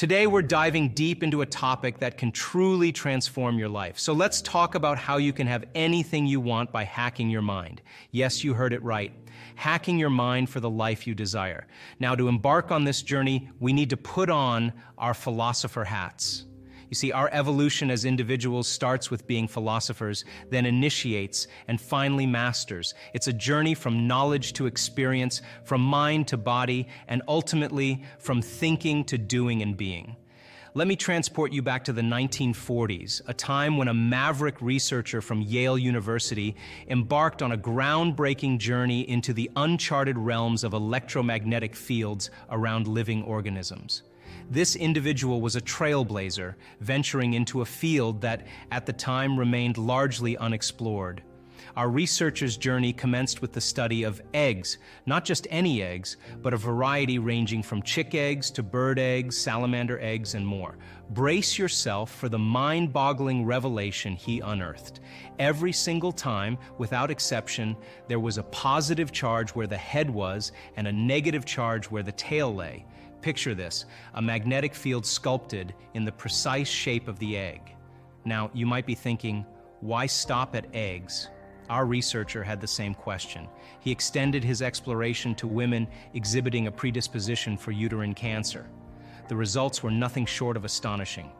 Today, we're diving deep into a topic that can truly transform your life. So let's talk about how you can have anything you want by hacking your mind. Yes, you heard it right. Hacking your mind for the life you desire. Now, to embark on this journey, we need to put on our philosopher hats. You see, our evolution as individuals starts with being philosophers, then initiates, and finally masters. It's a journey from knowledge to experience, from mind to body, and ultimately from thinking to doing and being. Let me transport you back to the 1940s, a time when a maverick researcher from Yale University embarked on a groundbreaking journey into the uncharted realms of electromagnetic fields around living organisms. This individual was a trailblazer, venturing into a field that, at the time, remained largely unexplored. Our researcher's journey commenced with the study of eggs, not just any eggs, but a variety ranging from chick eggs to bird eggs, salamander eggs, and more. Brace yourself for the mind-boggling revelation he unearthed. Every single time, without exception, there was a positive charge where the head was and a negative charge where the tail lay. Picture this, a magnetic field sculpted in the precise shape of the egg. Now, you might be thinking, why stop at eggs? Our researcher had the same question. He extended his exploration to women exhibiting a predisposition for uterine cancer. The results were nothing short of astonishing.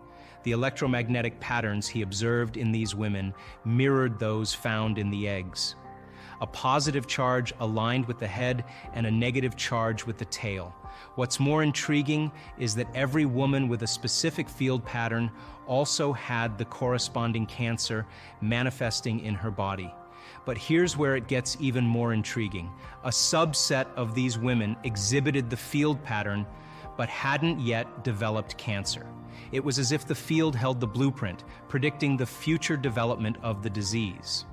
The electromagnetic patterns he observed in these women mirrored those found in the eggs. A positive charge aligned with the head and a negative charge with the tail. What's more intriguing is that every woman with a specific field pattern also had the corresponding cancer manifesting in her body. But here's where it gets even more intriguing. A subset of these women exhibited the field pattern, but hadn't yet developed cancer. It was as if the field held the blueprint, predicting the future development of the disease.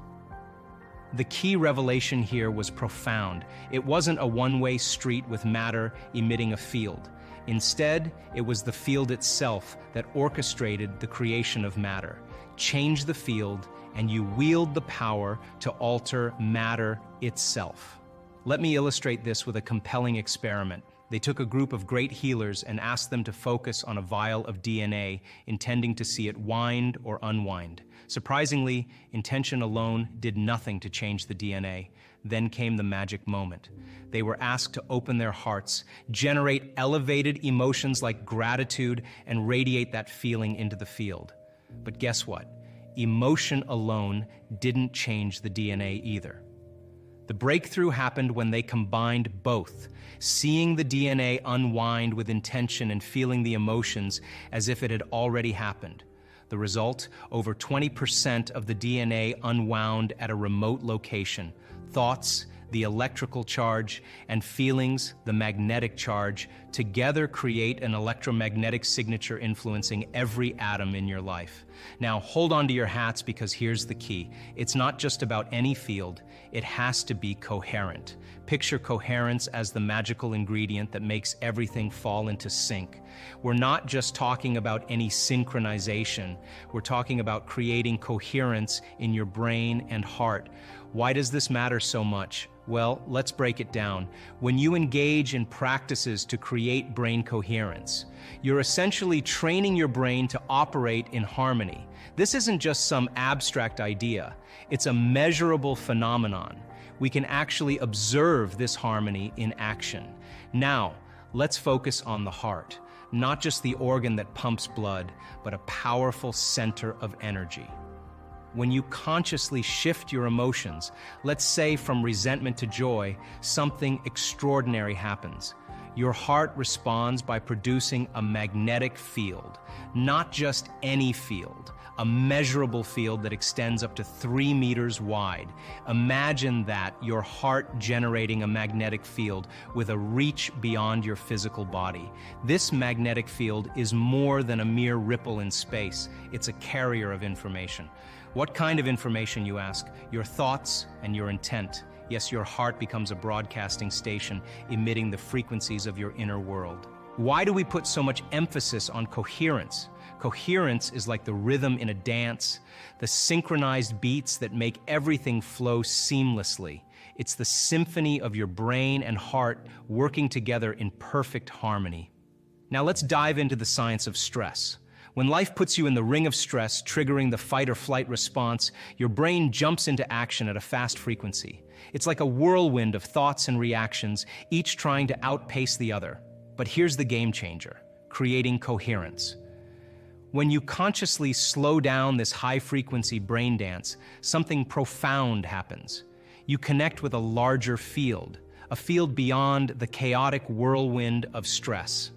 The key revelation here was profound. It wasn't a one-way street with matter emitting a field. Instead, it was the field itself that orchestrated the creation of matter. Change the field, and you wield the power to alter matter itself. Let me illustrate this with a compelling experiment. They took a group of great healers and asked them to focus on a vial of DNA, intending to see it wind or unwind. Surprisingly, intention alone did nothing to change the DNA. Then came the magic moment. They were asked to open their hearts, generate elevated emotions like gratitude, and radiate that feeling into the field. But guess what? Emotion alone didn't change the DNA either. The breakthrough happened when they combined both, seeing the DNA unwind with intention and feeling the emotions as if it had already happened. The result, over 20% of the DNA unwound at a remote location. Thoughts, the electrical charge, and feelings, the magnetic charge, together create an electromagnetic signature influencing every atom in your life. Now, hold on to your hats because here's the key. It's not just about any field, it has to be coherent. Picture coherence as the magical ingredient that makes everything fall into sync. We're not just talking about any synchronization, we're talking about creating coherence in your brain and heart. Why does this matter so much? Well, let's break it down. When you engage in practices to create brain coherence, you're essentially training your brain to operate in harmony. This isn't just some abstract idea. It's a measurable phenomenon. We can actually observe this harmony in action. Now, let's focus on the heart. Not just the organ that pumps blood, but a powerful center of energy. When you consciously shift your emotions, let's say from resentment to joy, something extraordinary happens. Your heart responds by producing a magnetic field, not just any field, a measurable field that extends up to 3 meters wide. Imagine that, your heart generating a magnetic field with a reach beyond your physical body. This magnetic field is more than a mere ripple in space. It's a carrier of information. What kind of information, you ask? Your thoughts and your intent. Yes, your heart becomes a broadcasting station, emitting the frequencies of your inner world. Why do we put so much emphasis on coherence? Coherence is like the rhythm in a dance, the synchronized beats that make everything flow seamlessly. It's the symphony of your brain and heart working together in perfect harmony. Now let's dive into the science of stress. When life puts you in the ring of stress, triggering the fight or flight response, your brain jumps into action at a fast frequency. It's like a whirlwind of thoughts and reactions, each trying to outpace the other. But here's the game changer: creating coherence. When you consciously slow down this high-frequency brain dance, something profound happens. You connect with a larger field, a field beyond the chaotic whirlwind of stress.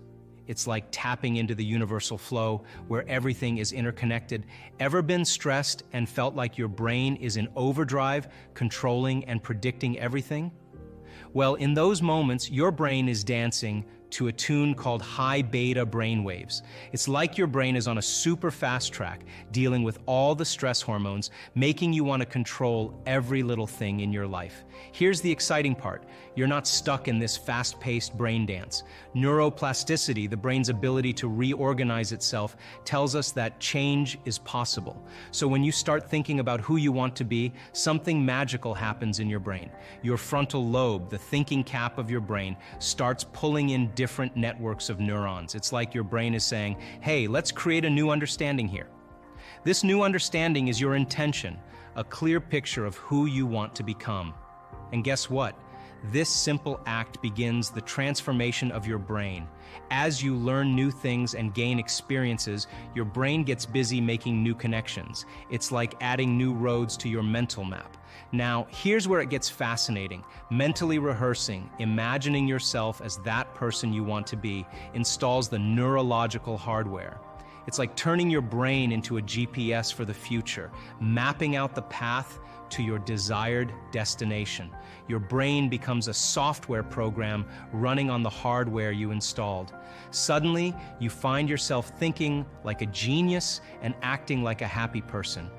It's like tapping into the universal flow where everything is interconnected. Ever been stressed and felt like your brain is in overdrive, controlling and predicting everything? Well, in those moments, your brain is dancing to a tune called high beta brainwaves. It's like your brain is on a super fast track, dealing with all the stress hormones, making you want to control every little thing in your life. Here's the exciting part: you're not stuck in this fast-paced brain dance. Neuroplasticity, the brain's ability to reorganize itself, tells us that change is possible. So when you start thinking about who you want to be, something magical happens in your brain. Your frontal lobe, the thinking cap of your brain, starts pulling in different networks of neurons. It's like your brain is saying, hey, let's create a new understanding here. This new understanding is your intention, a clear picture of who you want to become. And guess what? This simple act begins the transformation of your brain. As you learn new things and gain experiences, your brain gets busy making new connections. It's like adding new roads to your mental map. Now, here's where it gets fascinating. Mentally rehearsing, imagining yourself as that person you want to be, installs the neurological hardware. It's like turning your brain into a GPS for the future, mapping out the path to your desired destination. Your brain becomes a software program running on the hardware you installed. Suddenly, you find yourself thinking like a genius and acting like a happy person,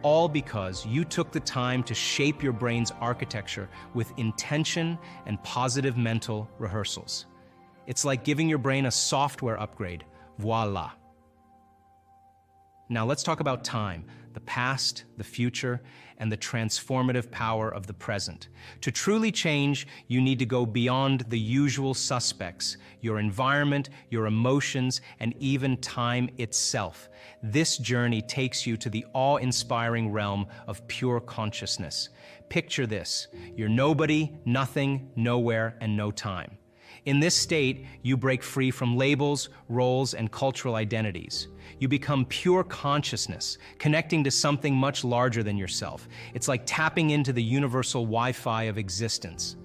all because you took the time to shape your brain's architecture with intention and positive mental rehearsals. It's like giving your brain a software upgrade. Voila. Now let's talk about time, the past, the future, and the transformative power of the present. To truly change, you need to go beyond the usual suspects: your environment, your emotions, and even time itself. This journey takes you to the awe-inspiring realm of pure consciousness. Picture this: you're nobody, nothing, nowhere, and no time. In this state, you break free from labels, roles, and cultural identities. You become pure consciousness, connecting to something much larger than yourself. It's like tapping into the universal Wi-Fi of existence.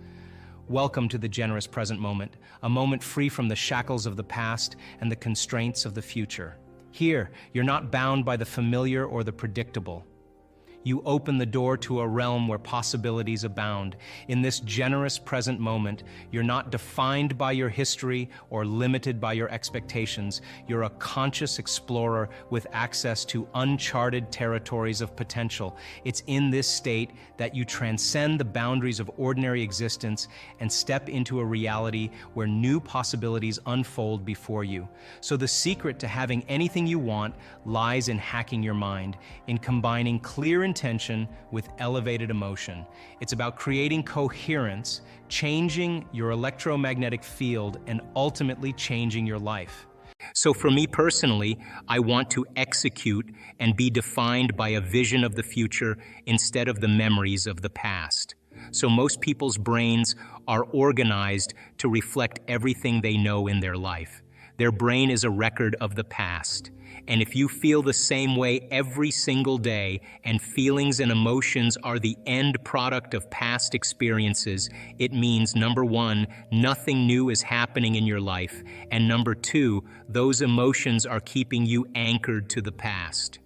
Welcome to the generous present moment, a moment free from the shackles of the past and the constraints of the future. Here, you're not bound by the familiar or the predictable. You open the door to a realm where possibilities abound. In this generous present moment, you're not defined by your history or limited by your expectations. You're a conscious explorer with access to uncharted territories of potential. It's in this state that you transcend the boundaries of ordinary existence and step into a reality where new possibilities unfold before you. So the secret to having anything you want lies in hacking your mind, in combining clear intention with elevated emotion. It's about creating coherence, changing your electromagnetic field, and ultimately changing your life. So for me personally, I want to execute and be defined by a vision of the future instead of the memories of the past. So most people's brains are organized to reflect everything they know in their life. Their brain is a record of the past. And if you feel the same way every single day, and feelings and emotions are the end product of past experiences, it means, number one, nothing new is happening in your life, and number two, those emotions are keeping you anchored to the past.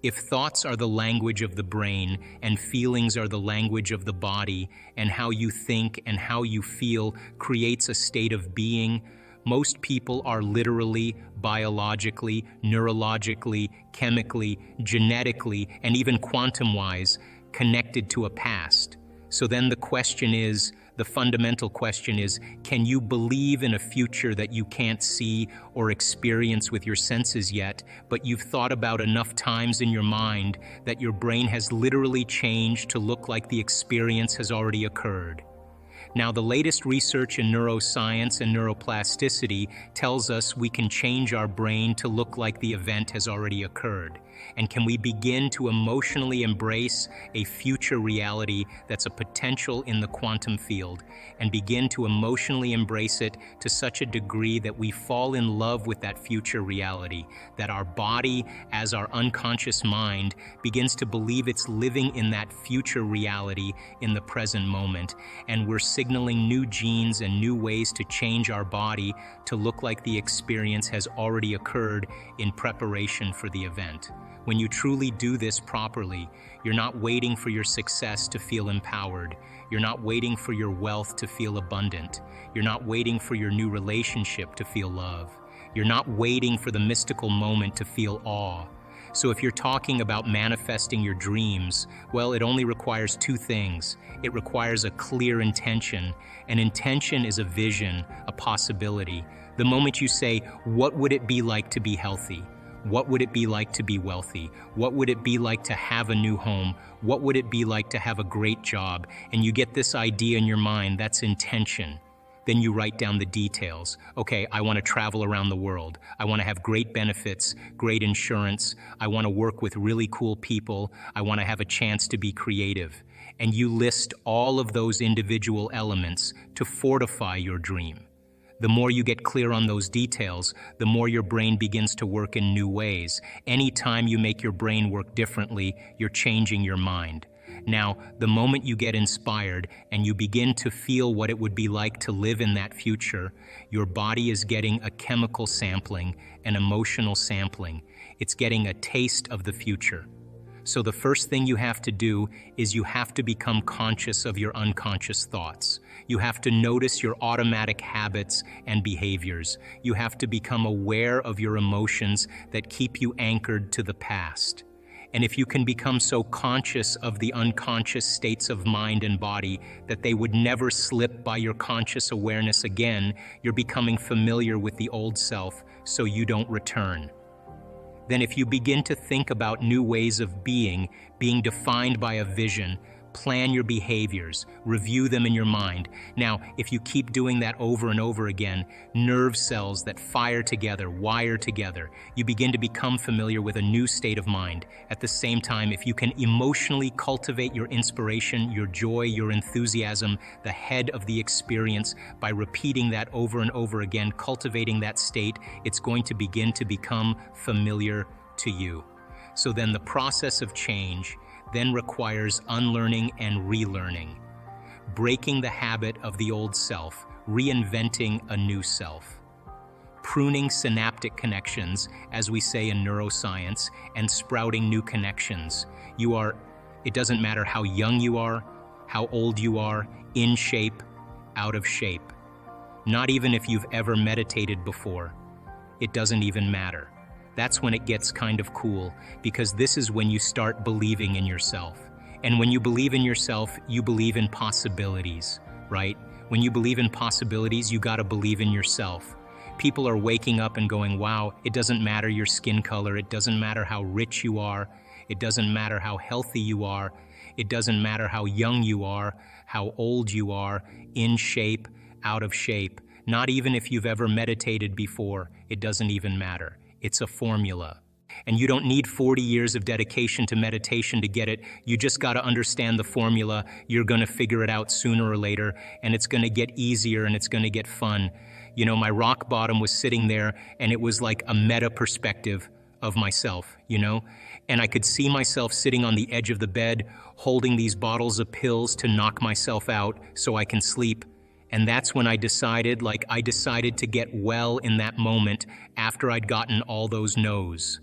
If thoughts are the language of the brain, and feelings are the language of the body, and how you think and how you feel creates a state of being, most people are literally, biologically, neurologically, chemically, genetically, and even quantum-wise connected to a past. So then the fundamental question is, can you believe in a future that you can't see or experience with your senses yet, but you've thought about enough times in your mind that your brain has literally changed to look like the experience has already occurred? Now, the latest research in neuroscience and neuroplasticity tells us we can change our brain to look like the event has already occurred. And can we begin to emotionally embrace a future reality that's a potential in the quantum field, and begin to emotionally embrace it to such a degree that we fall in love with that future reality, that our body, as our unconscious mind, begins to believe it's living in that future reality in the present moment, and we're signaling new genes and new ways to change our body to look like the experience has already occurred in preparation for the event. When you truly do this properly, you're not waiting for your success to feel empowered. You're not waiting for your wealth to feel abundant. You're not waiting for your new relationship to feel love. You're not waiting for the mystical moment to feel awe. So if you're talking about manifesting your dreams, well, it only requires two things. It requires a clear intention. An intention is a vision, a possibility. The moment you say, what would it be like to be healthy? What would it be like to be wealthy? What would it be like to have a new home? What would it be like to have a great job? And you get this idea in your mind, that's intention. Then you write down the details. Okay, I want to travel around the world. I want to have great benefits, great insurance. I want to work with really cool people. I want to have a chance to be creative. And you list all of those individual elements to fortify your dream. The more you get clear on those details, the more your brain begins to work in new ways. Anytime you make your brain work differently, you're changing your mind. Now, the moment you get inspired and you begin to feel what it would be like to live in that future, your body is getting a chemical sampling, an emotional sampling. It's getting a taste of the future. So the first thing you have to do is you have to become conscious of your unconscious thoughts. You have to notice your automatic habits and behaviors. You have to become aware of your emotions that keep you anchored to the past. And if you can become so conscious of the unconscious states of mind and body that they would never slip by your conscious awareness again, you're becoming familiar with the old self so you don't return. Then if you begin to think about new ways of being defined by a vision, plan your behaviors, review them in your mind. Now, if you keep doing that over and over again, nerve cells that fire together, wire together, you begin to become familiar with a new state of mind. At the same time, if you can emotionally cultivate your inspiration, your joy, your enthusiasm, the head of the experience, by repeating that over and over again, cultivating that state, it's going to begin to become familiar to you. So then the process of change then requires unlearning and relearning, breaking the habit of the old self, reinventing a new self, pruning synaptic connections, as we say in neuroscience, and sprouting new connections. It doesn't matter how young you are, how old you are, in shape, out of shape. Not even if you've ever meditated before. It doesn't even matter. That's when it gets kind of cool, because this is when you start believing in yourself. And when you believe in yourself, you believe in possibilities, right? When you believe in possibilities, you gotta believe in yourself. People are waking up and going, wow, it doesn't matter your skin color, it doesn't matter how rich you are, it doesn't matter how healthy you are, it doesn't matter how young you are, how old you are, in shape, out of shape. Not even if you've ever meditated before, it doesn't even matter. It's a formula. And you don't need 40 years of dedication to meditation to get it. You just got to understand the formula. You're going to figure it out sooner or later, and it's going to get easier and it's going to get fun. You know, my rock bottom was sitting there, and it was like a meta perspective of myself, you know? And I could see myself sitting on the edge of the bed, holding these bottles of pills to knock myself out so I can sleep. And that's when I decided to get well in that moment after I'd gotten all those no's.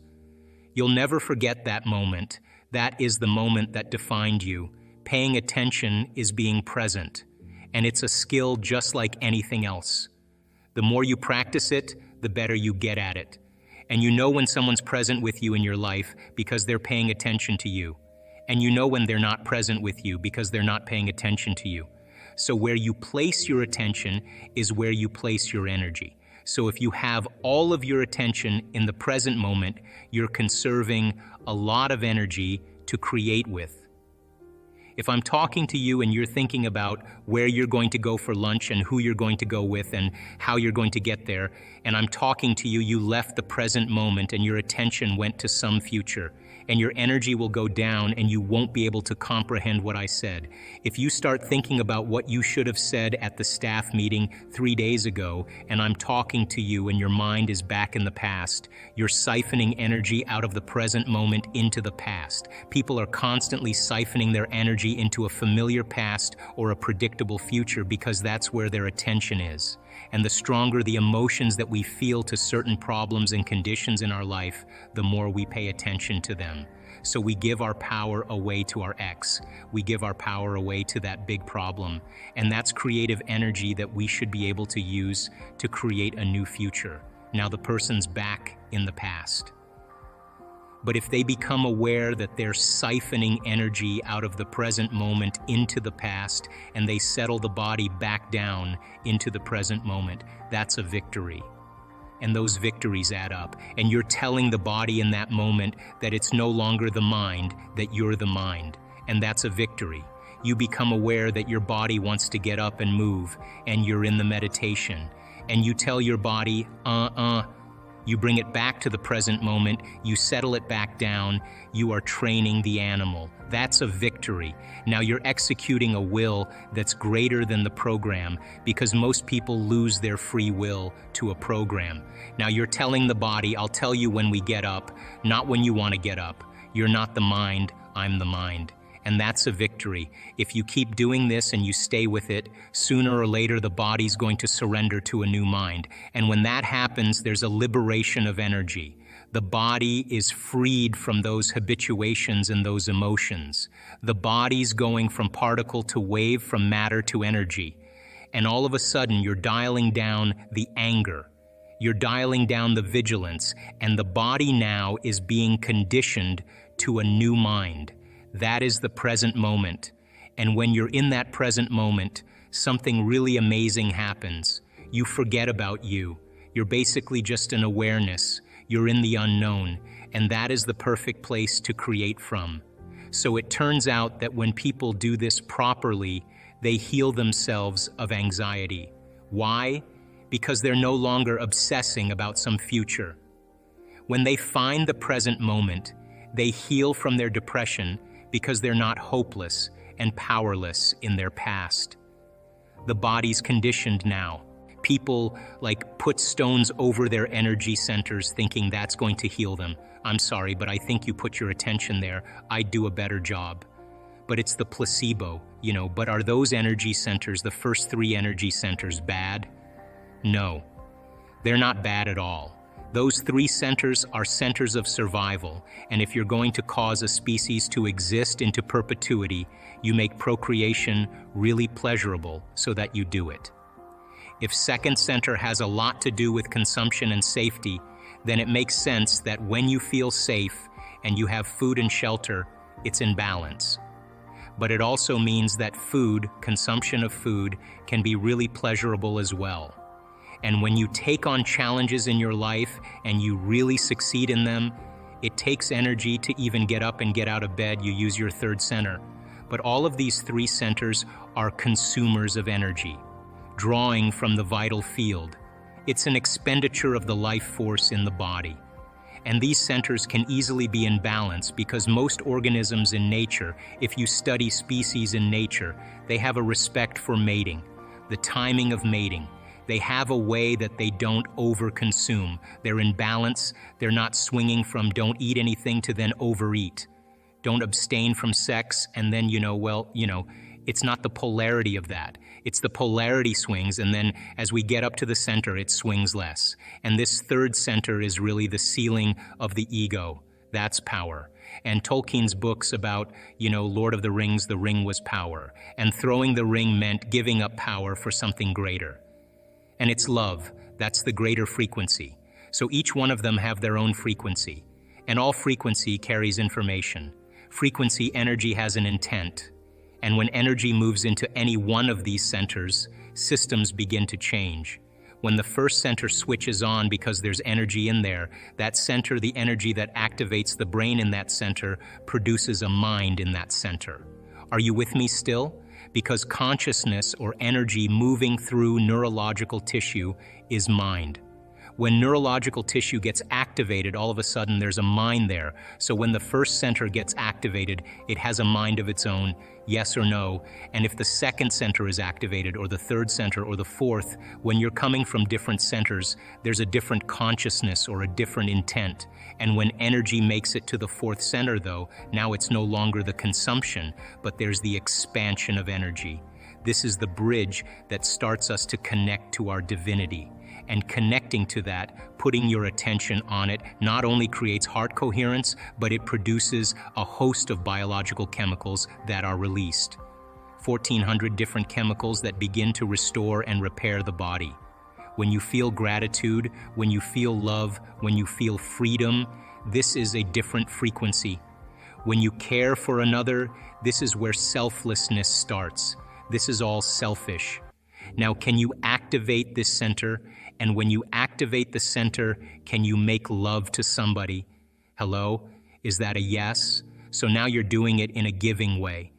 You'll never forget that moment. That is the moment that defined you. Paying attention is being present, and it's a skill just like anything else. The more you practice it, the better you get at it. And you know when someone's present with you in your life because they're paying attention to you. And you know when they're not present with you because they're not paying attention to you. So where you place your attention is where you place your energy. So if you have all of your attention in the present moment, you're conserving a lot of energy to create with. If I'm talking to you and you're thinking about where you're going to go for lunch and who you're going to go with and how you're going to get there, and I'm talking to you, you left the present moment and your attention went to some future, and your energy will go down and you won't be able to comprehend what I said. If you start thinking about what you should have said at the staff meeting 3 days ago, and I'm talking to you and your mind is back in the past, you're siphoning energy out of the present moment into the past. People are constantly siphoning their energy into a familiar past or a predictable future because that's where their attention is. And the stronger the emotions that we feel to certain problems and conditions in our life, the more we pay attention to them. So we give our power away to our ex. We give our power away to that big problem. And that's creative energy that we should be able to use to create a new future. Now the person's back in the past. But if they become aware that they're siphoning energy out of the present moment into the past and they settle the body back down into the present moment, that's a victory. And those victories add up. And you're telling the body in that moment that it's no longer the mind, that you're the mind. And that's a victory. You become aware that your body wants to get up and move, and you're in the meditation. And you tell your body, You bring it back to the present moment, you settle it back down, you are training the animal. That's a victory. Now you're executing a will that's greater than the program, because most people lose their free will to a program. Now you're telling the body, I'll tell you when we get up, not when you want to get up. You're not the mind, I'm the mind. And that's a victory. If you keep doing this and you stay with it, sooner or later the body's going to surrender to a new mind. And when that happens, there's a liberation of energy. The body is freed from those habituations and those emotions. The body's going from particle to wave, from matter to energy. And all of a sudden, you're dialing down the anger. You're dialing down the vigilance. And the body now is being conditioned to a new mind. That is the present moment. And when you're in that present moment, something really amazing happens. You forget about you. You're basically just an awareness. You're in the unknown. And that is the perfect place to create from. So it turns out that when people do this properly, they heal themselves of anxiety. Why? Because they're no longer obsessing about some future. When they find the present moment, they heal from their depression because they're not hopeless and powerless in their past. The body's conditioned now. People put stones over their energy centers thinking that's going to heal them. I'm sorry, but I think you put your attention there. I'd do a better job. But it's the placebo, but are those energy centers, the first 3 energy centers, bad? No, they're not bad at all. Those 3 centers are centers of survival, and if you're going to cause a species to exist into perpetuity, you make procreation really pleasurable so that you do it. If second center has a lot to do with consumption and safety, then it makes sense that when you feel safe and you have food and shelter, it's in balance. But it also means that consumption of food, can be really pleasurable as well. And when you take on challenges in your life and you really succeed in them, it takes energy to even get up and get out of bed. You use your 3rd center. But all of these 3 centers are consumers of energy, drawing from the vital field. It's an expenditure of the life force in the body. And these centers can easily be in balance because most organisms in nature, if you study species in nature, they have a respect for mating, the timing of mating. They have a way that they don't overconsume. They're in balance. They're not swinging from don't eat anything to then overeat. Don't abstain from sex and then, it's not the polarity of that. It's the polarity swings, and then as we get up to the center, it swings less. And this 3rd center is really the ceiling of the ego. That's power. And Tolkien's books about, Lord of the Rings, the ring was power. And throwing the ring meant giving up power for something greater. And it's love. That's the greater frequency. So each one of them have their own frequency. And all frequency carries information. Frequency energy has an intent. And when energy moves into any one of these centers, systems begin to change. When the first center switches on because there's energy in there, that center, the energy that activates the brain in that center, produces a mind in that center. Are you with me still? Because consciousness or energy moving through neurological tissue is mind. When neurological tissue gets activated, all of a sudden there's a mind there. So when the first center gets activated, it has a mind of its own, yes or no. And if the second center is activated, or the third center, or the fourth, when you're coming from different centers, there's a different consciousness or a different intent. And when energy makes it to the fourth center, though, now it's no longer the consumption, but there's the expansion of energy. This is the bridge that starts us to connect to our divinity. And connecting to that, putting your attention on it, not only creates heart coherence, but it produces a host of biological chemicals that are released. 1,400 different chemicals that begin to restore and repair the body. When you feel gratitude, when you feel love, when you feel freedom, this is a different frequency. When you care for another, this is where selflessness starts. This is all selfish. Now, can you activate this center? And when you activate the center, can you make love to somebody? Hello? Is that a yes? So now you're doing it in a giving way.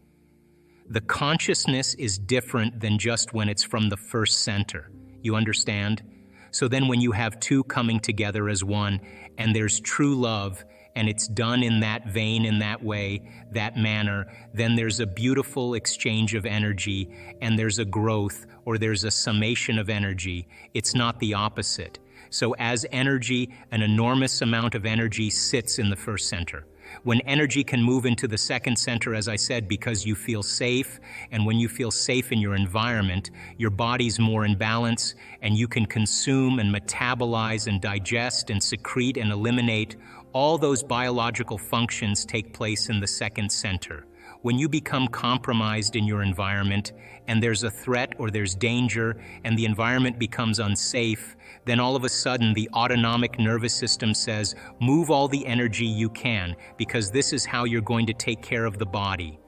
The consciousness is different than just when it's from the first center. You understand? So then when you have two coming together as one, and there's true love, and it's done in that vein, in that way, that manner, then there's a beautiful exchange of energy, and there's a growth, or there's a summation of energy. It's not the opposite. So as energy, an enormous amount of energy sits in the first center. When energy can move into the second center, as I said, because you feel safe, and when you feel safe in your environment, your body's more in balance, and you can consume and metabolize and digest and secrete and eliminate. All those biological functions take place in the second center. When you become compromised in your environment, and there's a threat or there's danger, and the environment becomes unsafe, then all of a sudden the autonomic nervous system says, move all the energy you can, because this is how you're going to take care of the body.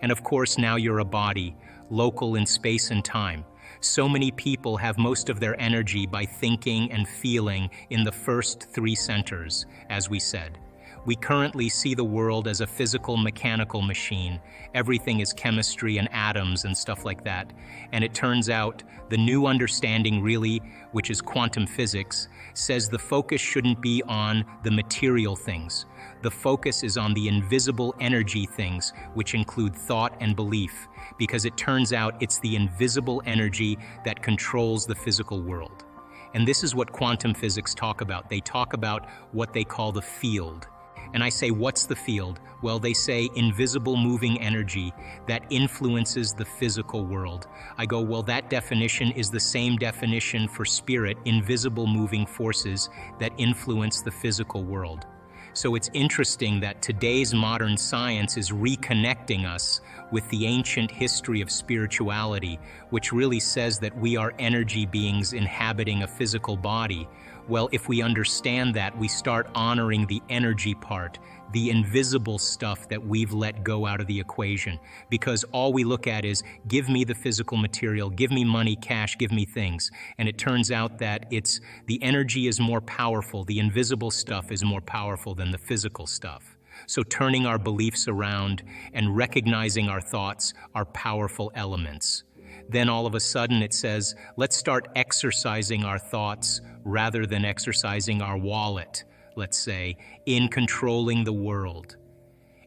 And of course, now you're a body, local in space and time. So many people have most of their energy by thinking and feeling in the first three centers, as we said. We currently see the world as a physical, mechanical machine. Everything is chemistry and atoms and stuff like that. And it turns out the new understanding really, which is quantum physics, says the focus shouldn't be on the material things. The focus is on the invisible energy things, which include thought and belief, because it turns out it's the invisible energy that controls the physical world. And this is what quantum physics talk about. They talk about what they call the field. And I say, what's the field? Well, they say invisible moving energy that influences the physical world. I go, well, that definition is the same definition for spirit, invisible moving forces that influence the physical world. So it's interesting that today's modern science is reconnecting us with the ancient history of spirituality, which really says that we are energy beings inhabiting a physical body. Well, if we understand that, we start honoring the energy part, the invisible stuff that we've let go out of the equation. Because all we look at is, give me the physical material, give me money, cash, give me things. And it turns out that the energy is more powerful, the invisible stuff is more powerful than the physical stuff. So turning our beliefs around and recognizing our thoughts are powerful elements. Then all of a sudden it says, let's start exercising our thoughts rather than exercising our wallet, let's say, in controlling the world.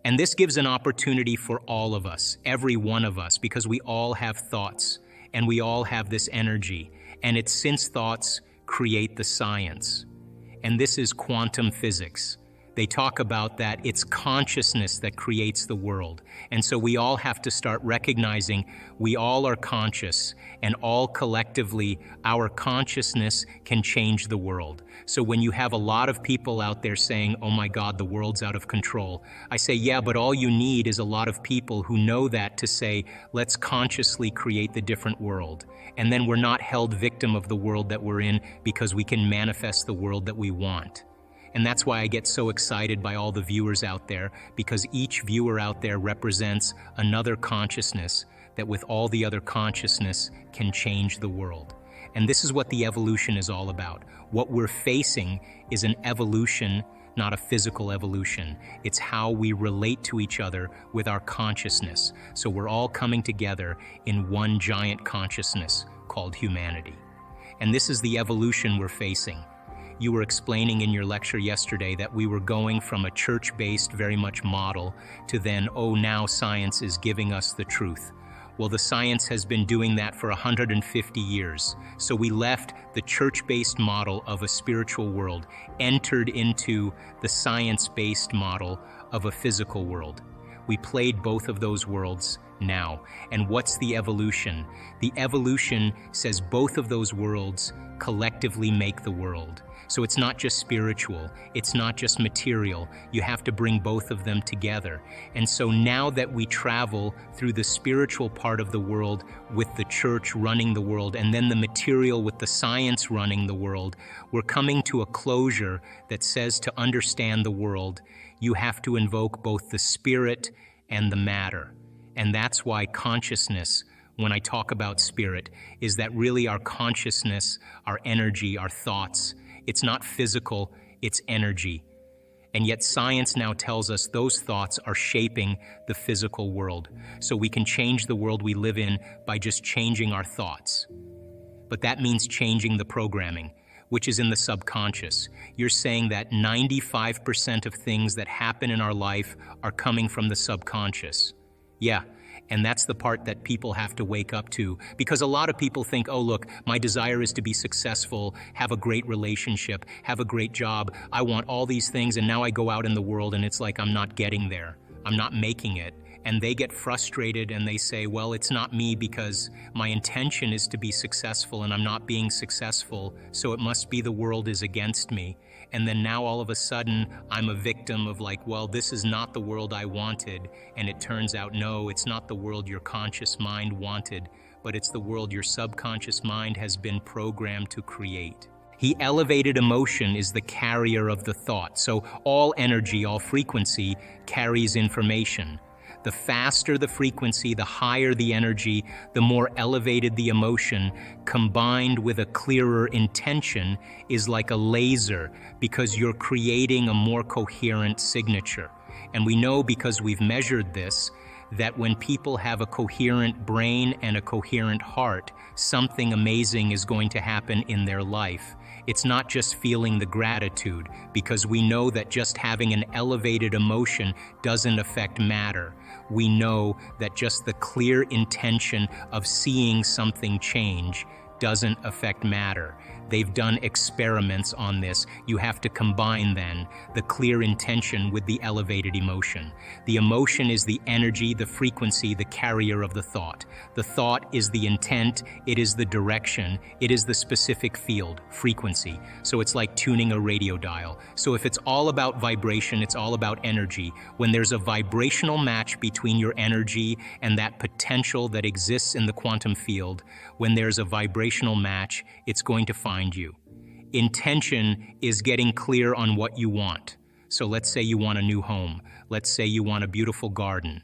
And this gives an opportunity for all of us, every one of us, because we all have thoughts and we all have this energy. And it's since thoughts create the science. And this is quantum physics. They talk about that it's consciousness that creates the world. And so we all have to start recognizing we all are conscious, and all collectively our consciousness can change the world. So when you have a lot of people out there saying, oh my God, the world's out of control, I say, yeah, but all you need is a lot of people who know that to say, let's consciously create the different world. And then we're not held victim of the world that we're in, because we can manifest the world that we want. And that's why I get so excited by all the viewers out there, because each viewer out there represents another consciousness that with all the other consciousness can change the world. And this is what the evolution is all about. What we're facing is an evolution, not a physical evolution. It's how we relate to each other with our consciousness. So we're all coming together in one giant consciousness called humanity. And this is the evolution we're facing. You were explaining in your lecture yesterday that we were going from a church-based very much model to then, oh, now science is giving us the truth. Well, the science has been doing that for 150 years. So we left the church-based model of a spiritual world, entered into the science-based model of a physical world. We played both of those worlds now. And what's the evolution? The evolution says both of those worlds collectively make the world. So it's not just spiritual, it's not just material. You have to bring both of them together. And so now that we travel through the spiritual part of the world with the church running the world, and then the material with the science running the world, we're coming to a closure that says to understand the world, you have to invoke both the spirit and the matter. And that's why consciousness, when I talk about spirit, is that really our consciousness, our energy, our thoughts. It's not physical, it's energy. And yet science now tells us those thoughts are shaping the physical world. So we can change the world we live in by just changing our thoughts. But that means changing the programming, which is in the subconscious. You're saying that 95% of things that happen in our life are coming from the subconscious. Yeah. And that's the part that people have to wake up to, because a lot of people think, oh, look, my desire is to be successful, have a great relationship, have a great job. I want all these things, and now I go out in the world and it's like I'm not getting there. I'm not making it. And they get frustrated and they say, well, it's not me because my intention is to be successful and I'm not being successful, so it must be the world is against me. And then now all of a sudden I'm a victim of like, well, this is not the world I wanted. And it turns out, no, it's not the world your conscious mind wanted, but it's the world your subconscious mind has been programmed to create. The elevated emotion is the carrier of the thought. So all energy, all frequency carries information. The faster the frequency, the higher the energy, the more elevated the emotion, combined with a clearer intention, is like a laser because you're creating a more coherent signature. And we know, because we've measured this, that when people have a coherent brain and a coherent heart, something amazing is going to happen in their life. It's not just feeling the gratitude, because we know that just having an elevated emotion doesn't affect matter. We know that just the clear intention of seeing something change doesn't affect matter. They've done experiments on this. You have to combine then the clear intention with the elevated emotion. The emotion is the energy, the frequency, the carrier of the thought. The thought is the intent, it is the direction, it is the specific field, frequency. So it's like tuning a radio dial. So if it's all about vibration, it's all about energy. When there's a vibrational match between your energy and that potential that exists in the quantum field, when there's a vibrational match, it's going to find you. Intention is getting clear on what you want. So let's say you want a new home. Let's say you want a beautiful garden.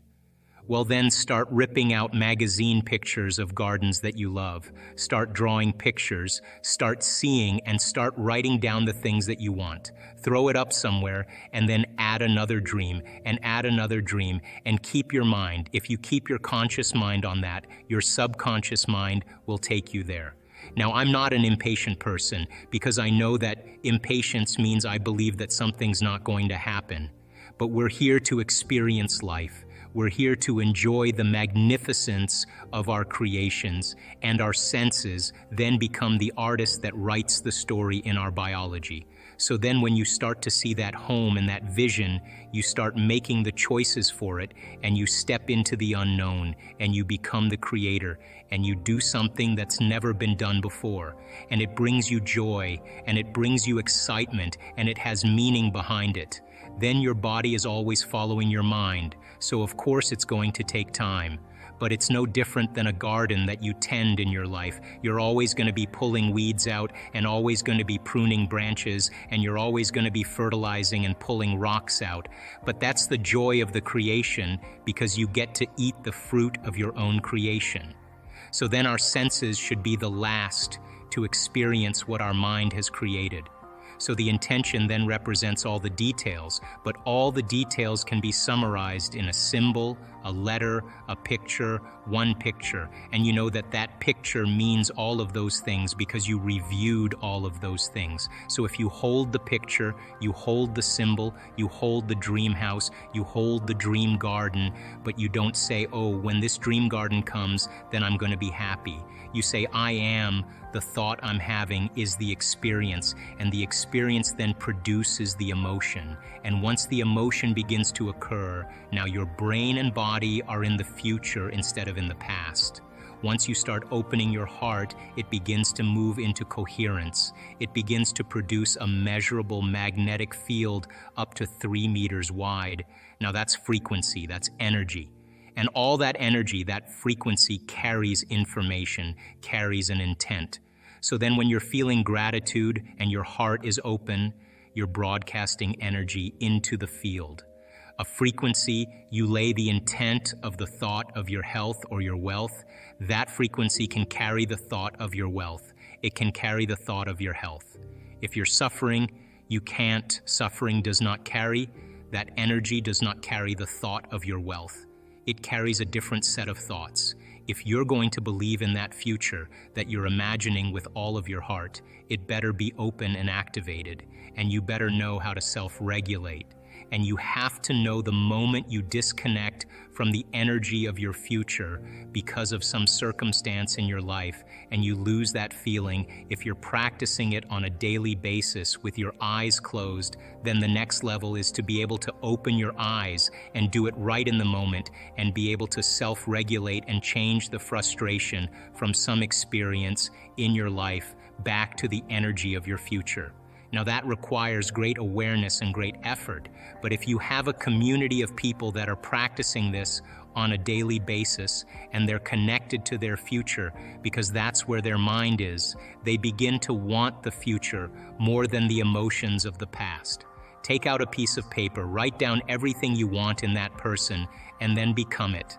Well, then start ripping out magazine pictures of gardens that you love. Start drawing pictures, start seeing, and start writing down the things that you want. Throw it up somewhere, and then add another dream, and add another dream, and keep your mind. If you keep your conscious mind on that, your subconscious mind will take you there. Now, I'm not an impatient person, because I know that impatience means I believe that something's not going to happen. But we're here to experience life. We're here to enjoy the magnificence of our creations, and our senses then become the artist that writes the story in our biology. So then when you start to see that home and that vision, you start making the choices for it, and you step into the unknown, and you become the creator, and you do something that's never been done before. And it brings you joy, and it brings you excitement, and it has meaning behind it. Then your body is always following your mind, so of course it's going to take time. But it's no different than a garden that you tend in your life. You're always going to be pulling weeds out, and always going to be pruning branches, and you're always going to be fertilizing and pulling rocks out. But that's the joy of the creation, because you get to eat the fruit of your own creation. So then our senses should be the last to experience what our mind has created. So the intention then represents all the details, but all the details can be summarized in a symbol, a letter, a picture, one picture. And you know that that picture means all of those things because you reviewed all of those things. So if you hold the picture, you hold the symbol, you hold the dream house, you hold the dream garden, but you don't say, oh, when this dream garden comes, then I'm going to be happy. You say, I am, the thought I'm having is the experience, and the experience then produces the emotion. And once the emotion begins to occur, now your brain and body are in the future instead of in the past. Once you start opening your heart, it begins to move into coherence. It begins to produce a measurable magnetic field up to 3 meters wide. Now that's frequency, that's energy. And all that energy, that frequency carries information, carries an intent. So then when you're feeling gratitude and your heart is open, you're broadcasting energy into the field. A frequency, you lay the intent of the thought of your health or your wealth. That frequency can carry the thought of your wealth. It can carry the thought of your health. If you're suffering, you can't. Suffering does not carry. That energy does not carry the thought of your wealth. It carries a different set of thoughts. If you're going to believe in that future that you're imagining with all of your heart, it better be open and activated, and you better know how to self-regulate. And you have to know the moment you disconnect from the energy of your future because of some circumstance in your life and you lose that feeling. If you're practicing it on a daily basis with your eyes closed, then the next level is to be able to open your eyes and do it right in the moment and be able to self-regulate and change the frustration from some experience in your life back to the energy of your future. Now that requires great awareness and great effort, but if you have a community of people that are practicing this on a daily basis and they're connected to their future because that's where their mind is, they begin to want the future more than the emotions of the past. Take out a piece of paper, write down everything you want in that person, and then become it.